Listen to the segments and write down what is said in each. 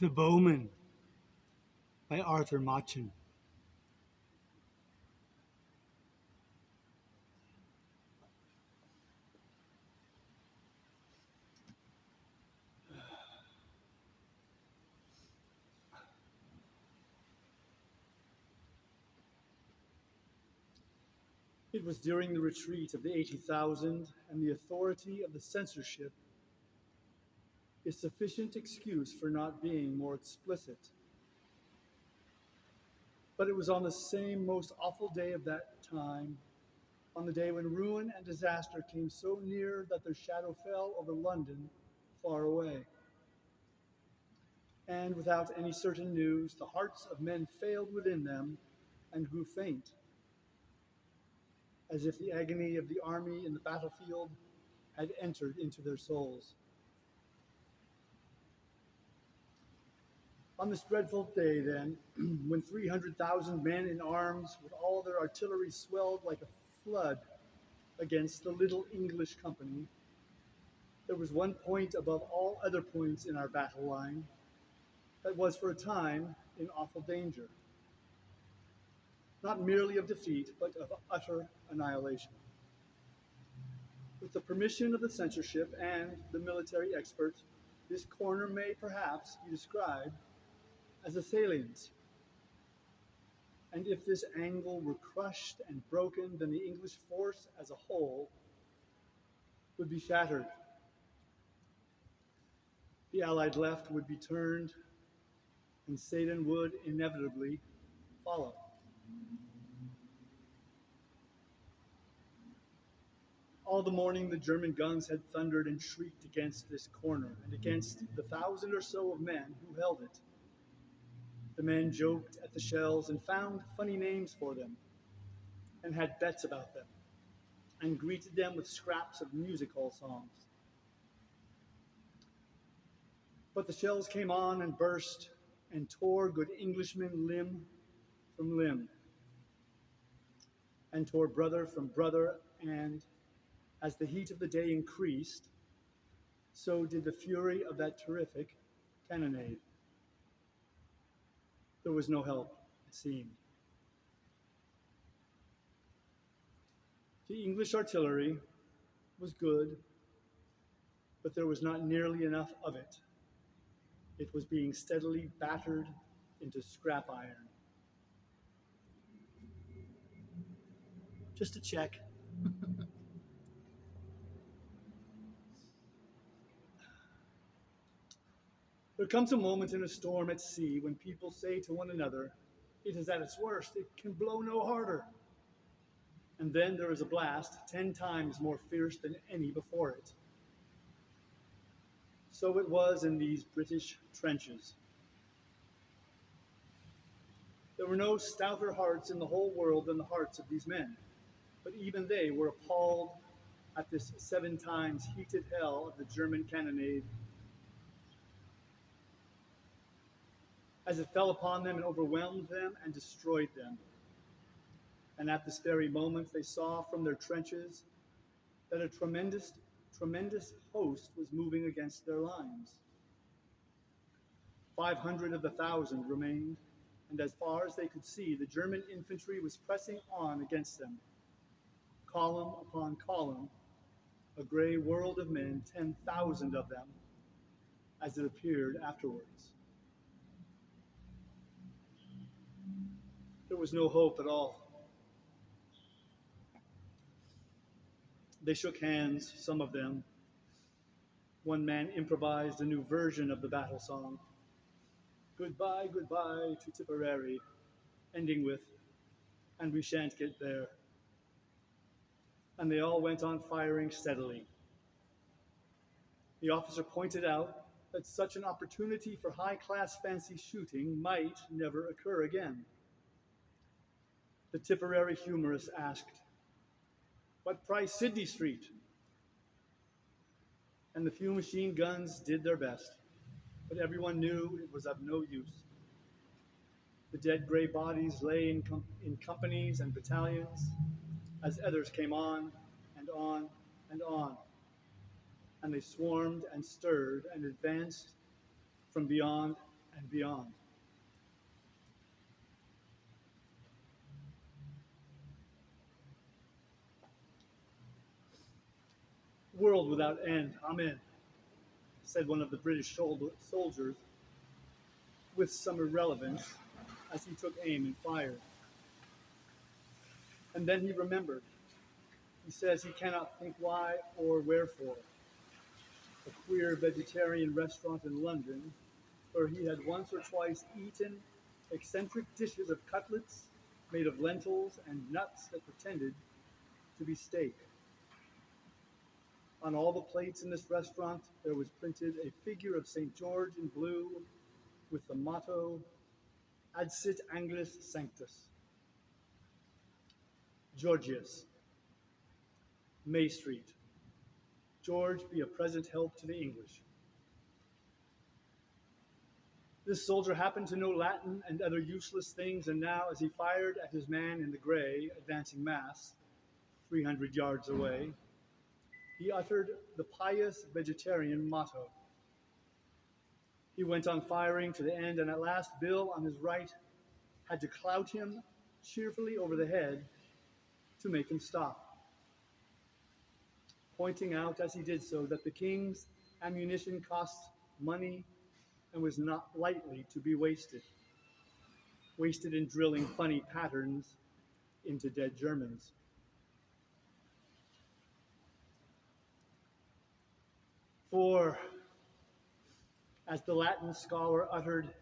The Bowman by Arthur Machen. It was during the retreat of the 80,000, and the authority of the censorship is sufficient excuse for not being more explicit. But it was on the same most awful day of that time, on the day when ruin and disaster came so near that their shadow fell over London far away. And without any certain news, the hearts of men failed within them and grew faint, as if the agony of the army in the battlefield had entered into their souls. On this dreadful day, then, when 300,000 men in arms, with all their artillery swelled like a flood against the little English company, there was one point above all other points in our battle line that was for a time in awful danger, not merely of defeat, but of utter annihilation. With the permission of the censorship and the military expert, this corner may perhaps be described as a salient. And if this angle were crushed and broken, then the English force as a whole would be shattered. The Allied left would be turned, and Satan would inevitably follow. All the morning the German guns had thundered and shrieked against this corner and against the 1,000 or so of men who held it. The men joked at the shells and found funny names for them, and had bets about them, and greeted them with scraps of music hall songs. But the shells came on and burst and tore good Englishmen limb from limb, and tore brother from brother, and as the heat of the day increased, so did the fury of that terrific cannonade. There was no help, it seemed. The English artillery was good, but there was not nearly enough of it. It was being steadily battered into scrap iron. Just to check. There comes a moment in a storm at sea when people say to one another, "It is at its worst, it can blow no harder." And then there is a blast 10 times more fierce than any before it. So it was in these British trenches. There were no stouter hearts in the whole world than the hearts of these men, but even they were appalled at this 7 times heated hell of the German cannonade, as it fell upon them and overwhelmed them and destroyed them. And at this very moment they saw from their trenches that a tremendous host was moving against their lines. 500 of the 1,000 remained, and as far as they could see, the German infantry was pressing on against them, column upon column, a gray world of men, 10,000 of them, as it appeared afterwards. There was no hope at all. They shook hands, some of them. One man improvised a new version of the battle song. "Goodbye, goodbye to Tipperary," ending with, "and we shan't get there." And they all went on firing steadily. The officer pointed out that such an opportunity for high-class fancy shooting might never occur again. The Tipperary humorist asked, "What price Sydney Street?" And the few machine guns did their best, but everyone knew it was of no use. The dead gray bodies lay in companies and battalions as others came on and on and on, and they swarmed and stirred and advanced from beyond and beyond. World without end, amen, said one of the British soldiers with some irrelevance as he took aim and fired. And then he remembered. He says he cannot think why or wherefore. A queer vegetarian restaurant in London where he had once or twice eaten eccentric dishes of cutlets made of lentils and nuts that pretended to be steak. On all the plates in this restaurant, there was printed a figure of St. George in blue with the motto, Adsit Anglis Sanctus. Georgius, May Street. George, be a present help to the English. This soldier happened to know Latin and other useless things, and now, as he fired at his man in the gray, advancing mass, 300 yards away, he uttered the pious vegetarian motto. He went on firing to the end, and at last Bill, on his right, had to clout him cheerfully over the head to make him stop, pointing out as he did so that the king's ammunition cost money and was not lightly to be wasted in drilling funny patterns into dead Germans. For, as the Latin scholar uttered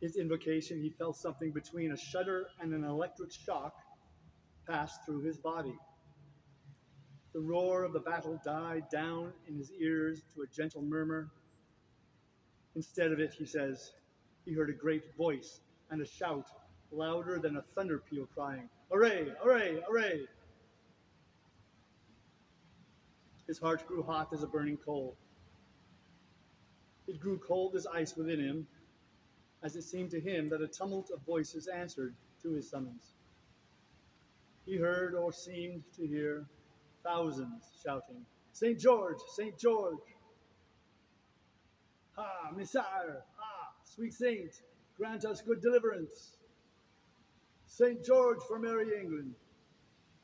his invocation, he felt something between a shudder and an electric shock pass through his body. The roar of the battle died down in his ears to a gentle murmur. Instead of it, he says, he heard a great voice and a shout louder than a thunder peal crying, "Hooray, hooray, hooray!" His heart grew hot as a burning coal. It grew cold as ice within him, as it seemed to him that a tumult of voices answered to his summons. He heard, or seemed to hear, thousands shouting, "St. George, St. George! Ha, Messire! Ha, sweet saint, grant us good deliverance! St. George for merry England!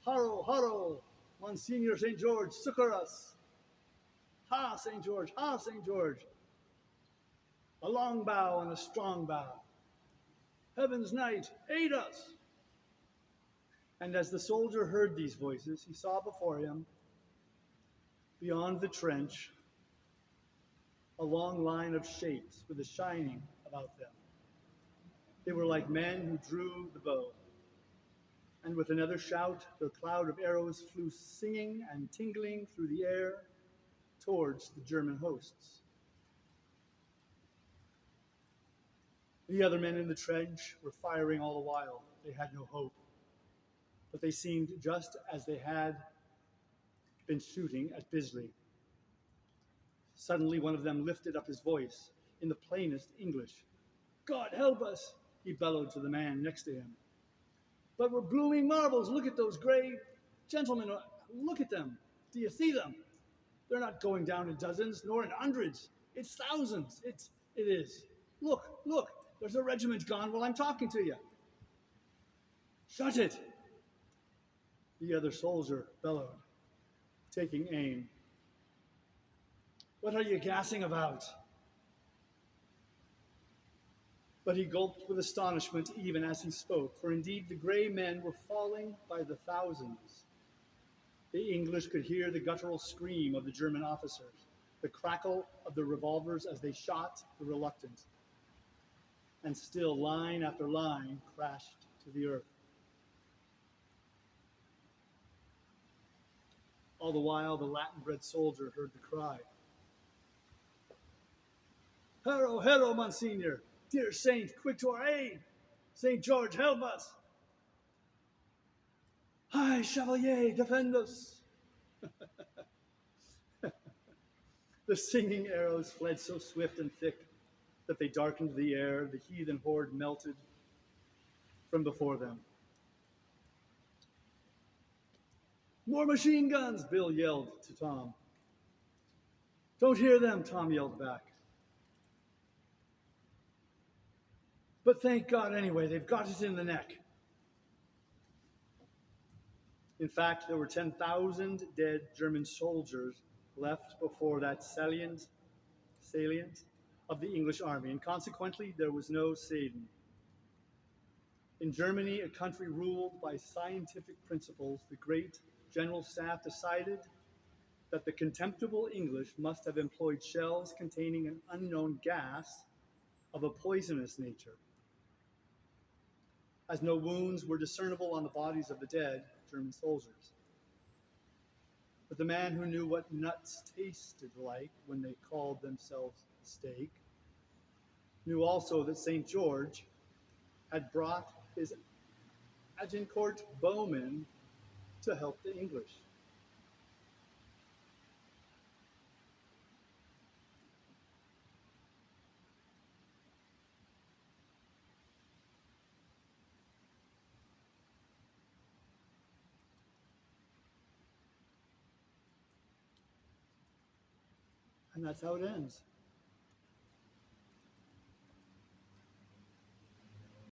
Haro, haro! Monsignor St. George, succor us! Ha, St. George! Ha, St. George! A long bow and a strong bow! Heaven's knight, aid us!" And as the soldier heard these voices, he saw before him, beyond the trench, a long line of shapes with a shining about them. They were like men who drew the bow. And with another shout, the cloud of arrows flew singing and tingling through the air towards the German hosts. The other men in the trench were firing all the while. They had no hope. But they seemed just as they had been shooting at Bisley. Suddenly, one of them lifted up his voice in the plainest English. "God help us," he bellowed to the man next to him. "But we're blooming marbles. Look at those gray gentlemen. Look at them. Do you see them? They're not going down in dozens, nor in hundreds. It's thousands. It is. Look, look. There's a regiment gone while I'm talking to you." "Shut it," the other soldier bellowed, taking aim. "What are you gassing about?" But he gulped with astonishment even as he spoke, for indeed the gray men were falling by the thousands. The English could hear the guttural scream of the German officers, the crackle of the revolvers as they shot the reluctant, and still line after line crashed to the earth. All the while, the Latin-bred soldier heard the cry. "Haro, haro, Monsignor! Dear saint, quick to our aid! St. George, help us! Hi, Chevalier, defend us!" The singing arrows fled so swift and thick that they darkened the air. The heathen horde melted from before them. "More machine guns!" Bill yelled to Tom. "Don't hear them," Tom yelled back. But thank God anyway, they've got it in the neck. In fact, there were 10,000 dead German soldiers left before that salient of the English army, and consequently, there was no saving. In Germany, a country ruled by scientific principles, the great General Staff decided that the contemptible English must have employed shells containing an unknown gas of a poisonous nature. As no wounds were discernible on the bodies of the dead German soldiers. But the man who knew what nuts tasted like when they called themselves steak knew also that St. George had brought his Agincourt Bowman to help the English. And that's how it ends.